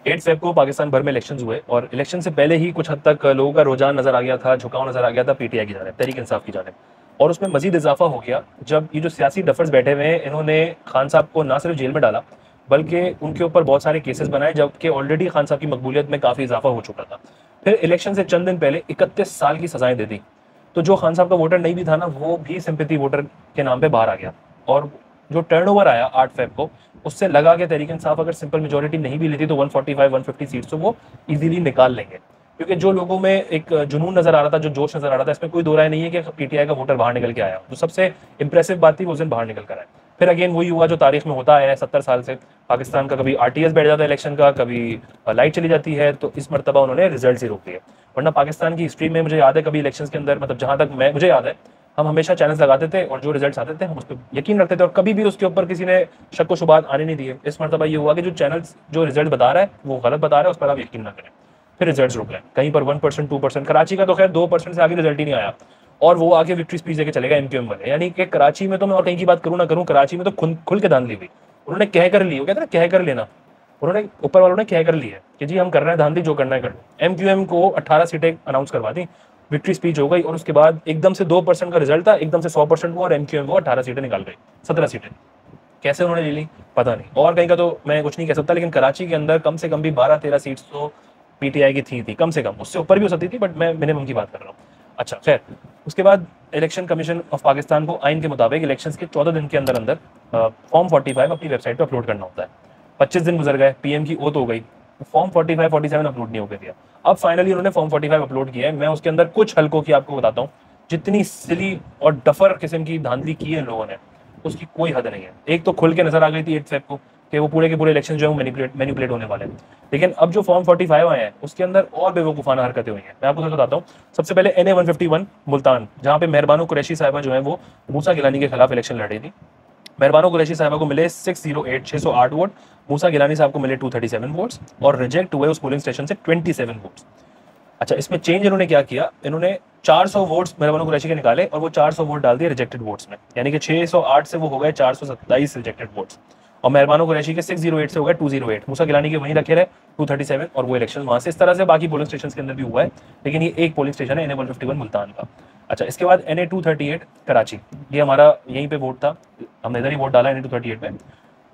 8 Feb को पाकिस्तान भर में इलेक्शंस हुए और इलेक्शन से पहले ही कुछ हद तक लोगों का रुझान नजर आ गया था, झुकाव नजर आ गया था पीटीआई की जानिब, तहरीक इंसाफ की जानिब। और उसमें मजीद इजाफा हो गया जब ये जो सियासी डफर्स बैठे हुए हैं, इन्होंने खान साहब को ना सिर्फ जेल में डाला बल्कि उनके ऊपर बहुत सारे केसेस बनाए, जबकि ऑलरेडी खान साहब की मकबूलियत में काफ़ी इजाफा हो चुका था। फिर इलेक्शन से चंद दिन पहले 31 साल की सजाएं दे दी। तो जो खान साहब का वोटर नहीं भी था ना, वो भी सिंपैथी वोटर के नाम पे बाहर आ गया। और जो टर्नओवर आया 8 फेब को, उससे लगा कि तहरीक इंसाफ अगर सिंपल मेजोरिटी नहीं भी लेती तो 145 150 सीट्स तो वो इजीली निकाल लेंगे। क्योंकि जो लोगों में एक जुनून नजर आ रहा था, जो जोश नजर आ रहा था, इसमें कोई दो राय नहीं है कि पीटीआई का वोटर बाहर निकल के आया। जो सबसे इंप्रेसिव बात थी वो उस दिन बाहर निकल कर आया। फिर अगेन वही हुआ जो तारीख में होता है 70 साल से, पाकिस्तान का कभी आरटीएस बैठ जाता है इलेक्शन का, कभी लाइट चली जाती है। तो इस मरतबा उन्होंने रिजल्ट ही रोक दिए। वरना पाकिस्तान की हिस्ट्री में मुझे याद है कभी इलेक्शन के अंदर, मतलब जहां तक मुझे याद है, हम हमेशा चैलेंज लगाते थे और जो रिजल्ट्स आते थे हम उस पर यकीन रखते थे और कभी भी उसके ऊपर किसी ने शक व शुबात आने नहीं दिए। इस मरतबा ये हुआ कि जो चैनल जो रिजल्ट बता रहा है वो गलत बता रहा है, उस पर आप यकीन ना करें। फिर रिजल्ट रुक गए, कहीं पर 1% 2%, कराची का तो खैर 2% से आगे रिजल्ट ही नहीं आया और वो आगे विक्ट्री स्पीच देके चलेगा एमक्यूएम वाले। यानी कि कराची में तो मैं और कहीं की बात करूँ ना करूँ, कराची में तो खुल के धांधली हुई। उन्होंने कह कर ली, वो कहते ना कह कर लेना, उन्होंने ऊपर वालों ने कह कर ली है कि जी हम कर रहे हैं धांधली, जो करना है कर लो। एमक्यूएम को 18 सीटें अनाउंस करवा दी, विक्ट्री स्पीच हो गई और उसके बाद एकदम से 2% का रिजल्ट था, एकदम से 100% हुआ और एमक्यूएम को 18 सीटें निकाल गई, 17 सीटें। कैसे उन्होंने ले ली पता नहीं, और कहीं का तो मैं कुछ नहीं कह सकता, लेकिन कराची के अंदर कम से कम भी 12-13 सीट्स तो पीटीआई की थी कम से कम, उससे ऊपर भी हो सकती थी, बट मैं मिनिमम की बात कर रहा हूँ। अच्छा खैर, उसके बाद इलेक्शन कमीशन ऑफ पाकिस्तान को आइन के मुताबिक इलेक्शन के 14 दिन के अंदर अंदर फॉर्म 45 अपनी वेबसाइट पर अपलोड करना होता है। 25 दिन गुजर गए, पीएम की ओथ हो गई, फॉर्म 45 47 अपलोड नहीं हो गया। अब फाइनली उन्होंने फॉर्म 45 अपलोड किया है। मैं उसके अंदर कुछ हलकों की आपको बताता हूँ। जितनी सिली और डफर किस्म की धांधली की है लोगों ने, उसकी कोई हद नहीं है। एक तो खुल के नजर आ गई थी 8 फेब को कि वो पूरे के पूरे इलेक्शन जो है मैनिपुलेट होने वाले हैं। लेकिन अब जो फॉर्म 45 आए हैं उसके अंदर और बेवकूफाना हरकतें हुई हैं। मैं आपको बताता हूँ। सबसे पहले NA 151 मुल्तान, जहाँ पे मेहरबानो कुरैशी साहिबा जो है वो मूसा गिलानी के खिलाफ इलेक्शन लड़ रही थी। मेहरबानो कुरैशी साहिबा को मिले 608 वोट, मूसा गिलानी साहब को मिले 237 वोट्स और रिजेक्ट हुए उस पोलिंग स्टेशन से 27 वोट्स। अच्छा, इसमें चेंज इन्होंने क्या किया, इन्होंने 400 वोट्स मेहरबानो कुरैशी के निकाले और वो 400 वोट डाल दिए रिजेक्टेड वोट्स में, यानी कि 608 से वो हो गए 427 रिजेक्टेड वोट्स। और मेहरबानो कुरैशी के 608 से हो गए 208, मूसा गिलानी के वहीं रखे रहे 237 और वो इलेक्शन वहां से। इस तरह से बाकी पोलिंग स्टेशन के अंदर भी हुआ है, लेकिन ये एक पोलिंग स्टेशन है NA 151 मुल्तान का। अच्छा, इसके बाद NA 238 कराची, ये हमारा यहीं पे वोट था, हमने इधर ही वोट डाला NA 238 में।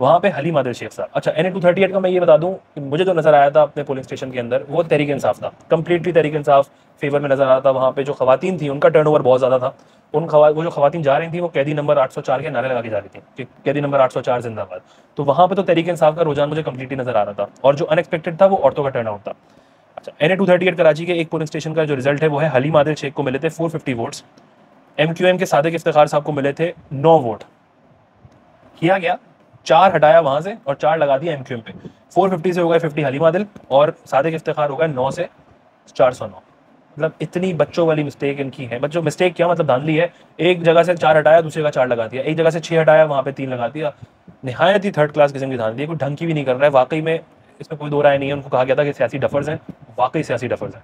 वहाँ पे हलीम आदिल शेख साहब। अच्छा, NA 238 का मैं ये बता दूं कि मुझे जो नजर आया था अपने पोलिंग स्टेशन के अंदर वो तहरीक इंसाफ था, कंप्लीटली तहरीक इंसाफ फेवर में नजर आ रहा था। वहाँ पे जो खवातीन थी उनका टर्नओवर बहुत ज्यादा था। वो जो खवातीन जा रही थी वो कैदी नंबर 804 के नारे लगा के जा रही थी कि कैदी नंबर 804 जिंदाबाद। तो वहाँ पे तो तहरीक इंसाफ का रुझान मुझे कंप्लीटली नजर आ रहा था और जो अनएक्सपेक्टेड था वो औरतों का टर्नआउट था। अच्छा, NA 238 कराची के एक पोलिंग स्टेशन का जो रिजल्ट है वो है हलीम आदिल शेख को मिले थे 450 वोट्स, MQM के सादिक इफ्तिखार साहब को मिले थे 9 वोट। किया गया, 4 हटाया वहां से और 4 लगा दिया MQM पे। 450 से हो गए 50 हलीम आदिल और सादिक इफ्तिखार हो गए 9 से 409। मतलब इतनी बच्चों वाली मिस्टेक इनकी है। बच्चों मिस्टेक क्या, मतलब धांधली है। एक जगह से 4 हटाया, दूसरी जगह 4 लगा दिया, एक जगह से 6 हटाया, वहां पे 3 लगा दिया। निहायत ही थर्ड क्लास किस्म की धांधली है, कोई ढंग की भी नहीं कर रहा है वाकई में। इसमें कोई दो राय नहीं है। उनको कहा गया था कि सियासी डफर्स हैं, वाकई सियासी डफर्स हैं।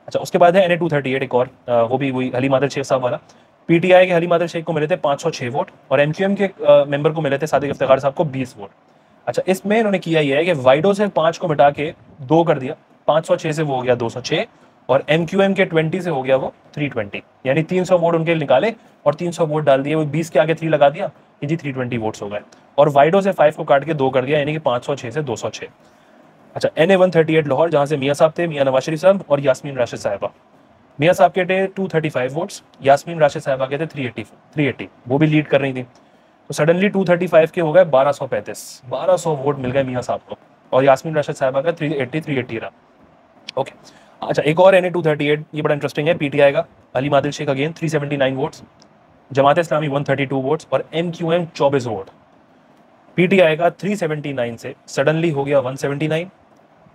अच्छा, उसके बाद है NA 238 एक और, वो भी वही हलीम आदिल शेख साहब वाला। पीटीआई के हलीम आदिल शेख को मिले थे 506 वोट और MQM के मेंबर को मिले थे सादिक इफ्तिखार साहब को 20 वोट। अच्छा, इसमें इन्होंने किया ये है कि वाइडो से 5 को मिटा के 2 कर दिया, 506 से वो हो गया 206 और MQM के 20 से हो गया वो 320, यानी 300 वोट उनके निकाले और 300 वोट डाल दिए। वो 20 के आगे 3 लगा दिया कि जी 320 वोट्स हो गए और वाइडो से 5 को काट के 2 कर दिया, यानी कि 506 से 206। अच्छा, NA 138 लाहौर, जहां से मियाँ साहब थे, मियाँ नवाज शरीफ साहब और यास्मीन राशिद साहिबा। मियाँ साहब के थे 235 वोट्स, यास्मीन राशिद साहिबा के थे 380, वो भी लीड कर रही थी। तो सडनली 235 के हो गए 1235, 1200 वोट मिल गए मियाँ साहब को और यास्मीन राशिद साहिबा का 380 रहा। ओके। अच्छा, एक और NA 238, ये बड़ा इंटरेस्टिंग है। पीटीआई का Ali Adil Sheikh again 379 votes, Jamaat Islami 132 votes और MQM 24 वोट। पीटीआई का 379 से सडनली हो गया 179।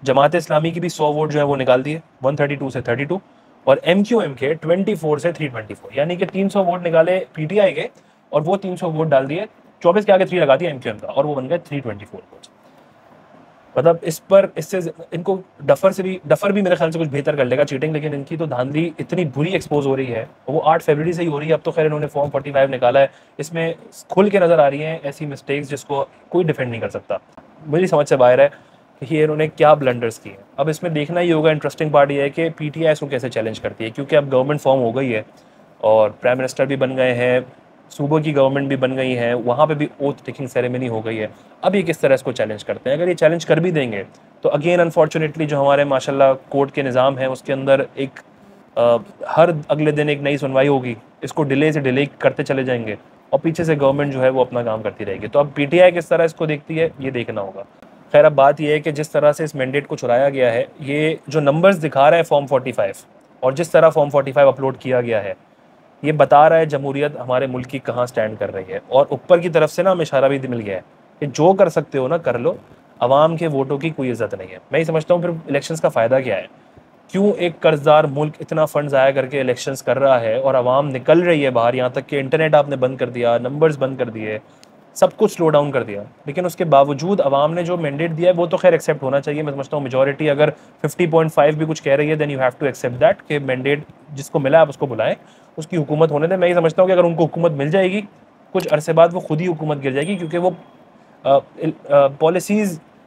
जमात इस्लामी की भी 100 वोट जो है वो निकाल दिए, 132 से 32 और MQM के 24 से 324, यानी कि 300 वोट निकाले पीटीआई के और वो 300 वोट डाल दिए, 24 के आगे 3 लगा दिया MQM का और वो बन गए 324 वोट। मतलब इस पर इससे इनको डफर भी मेरे ख्याल से कुछ बेहतर कर लेगा चीटिंग, लेकिन इनकी तो धांधली इतनी बुरी एक्सपोज हो रही है। वो 8 फरवरी से ही हो रही है। अब तो खैर इन्होंने फॉर्म 45 निकाला है, इसमें खुल के नजर आ रही हैं ऐसी मिस्टेक्स जिसको कोई डिफेंड नहीं कर सकता। मेरी समझ से बाहर है ये इन्होंने क्या ब्लंडर्स किए। अब इसमें देखना ही होगा, इंटरेस्टिंग पार्ट ये है कि पीटीआई इसको कैसे चैलेंज करती है, क्योंकि अब गवर्नमेंट फॉर्म हो गई है और प्राइम मिनिस्टर भी बन गए हैं, सूबों की गवर्नमेंट भी बन गई है, वहाँ पे भी ओथ टेकिंग सेरेमनी हो गई है। अब ये किस तरह इसको चैलेंज करते हैं। अगर ये चैलेंज कर भी देंगे तो अगेन अनफॉर्चुनेटली जो हमारे माशाल्लाह कोर्ट के निज़ाम है उसके अंदर एक हर अगले दिन एक नई सुनवाई होगी, इसको डिले से डिले करते चले जाएंगे और पीछे से गवर्नमेंट जो है वो अपना काम करती रहेगी। तो अब पीटीआई किस तरह इसको देखती है ये देखना होगा। खैर अब बात यह है कि जिस तरह से इस मैंडेट को चुराया गया है, ये जो नंबर्स दिखा रहा है फॉर्म 45 और जिस तरह फॉर्म 45 अपलोड किया गया है, ये बता रहा है जमहूरियत हमारे मुल्क की कहाँ स्टैंड कर रही है। और ऊपर की तरफ से ना हमें इशारा भी मिल गया है कि जो कर सकते हो ना कर लो, आवाम के वोटों की कोई इज्जत नहीं है। मैं ये समझता हूँ फिर इलेक्शंस का फ़ायदा क्या है। क्यों एक कर्जदार मुल्क इतना फंड ज़ाया करके इलेक्शंस कर रहा है और आवाम निकल रही है बाहर, यहाँ तक कि इंटरनेट आपने बंद कर दिया, नंबर्स बंद कर दिए, सब कुछ स्लो डाउन कर दिया, लेकिन उसके बावजूद आवाम ने जो मैंडेट दिया है वो तो खैर एक्सेप्ट होना चाहिए। मैं समझता हूँ मेजॉरिटी अगर 50.5 भी कुछ कह रही है then you have to accept that कि मैंडेट जिसको मिला आप उसको बुलाएं, उसकी हुकूमत होने दें। मैं ये समझता हूँ कि अगर उनको हुकूमत मिल जाएगी कुछ अरसे बाद वो खुद ही हुकूमत गिर जाएगी, क्योंकि वो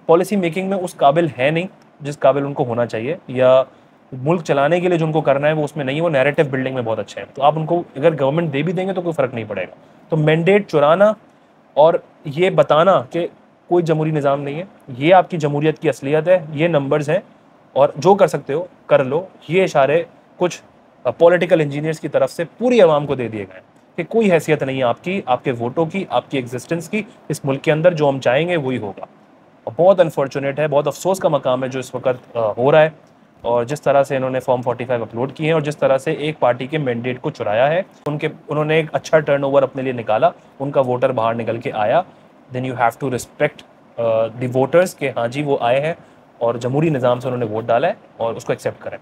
पॉलिसी मेकिंग में उस काबिल है नहीं जिस काबिल उनको होना चाहिए, या मुल्क चलाने के लिए जो उनको करना है वो उसमें नहीं है। वो नैरेटिव बिल्डिंग में बहुत अच्छे हैं, तो आप उनको अगर गवर्नमेंट दे भी देंगे तो कोई फ़र्क नहीं पड़ेगा। तो मैंडेट चुराना और ये बताना कि कोई जमहूरी निज़ाम नहीं है, ये आपकी जमहूरियत की असलियत है, ये नंबर्स हैं और जो कर सकते हो कर लो, ये इशारे कुछ पॉलिटिकल इंजीनियर्स की तरफ से पूरी आवाम को दे दिए गए कि कोई हैसियत नहीं है आपकी, आपके वोटों की, आपकी एग्जिस्टेंस की इस मुल्क के अंदर, जो हम चाहेंगे वही होगा। और बहुत अनफॉर्चुनेट है, बहुत अफसोस का मकाम है जो इस वक्त हो रहा है। और जिस तरह से इन्होंने फॉर्म 45 अपलोड किए हैं और जिस तरह से एक पार्टी के मैंडेट को चुराया है, उन्होंने एक अच्छा टर्नओवर अपने लिए निकाला, उनका वोटर बाहर निकल के आया, then you have to respect the voters के हाँ जी वो आए हैं और जमहूरी निज़ाम से उन्होंने वोट डाला है और उसको एक्सेप्ट करें।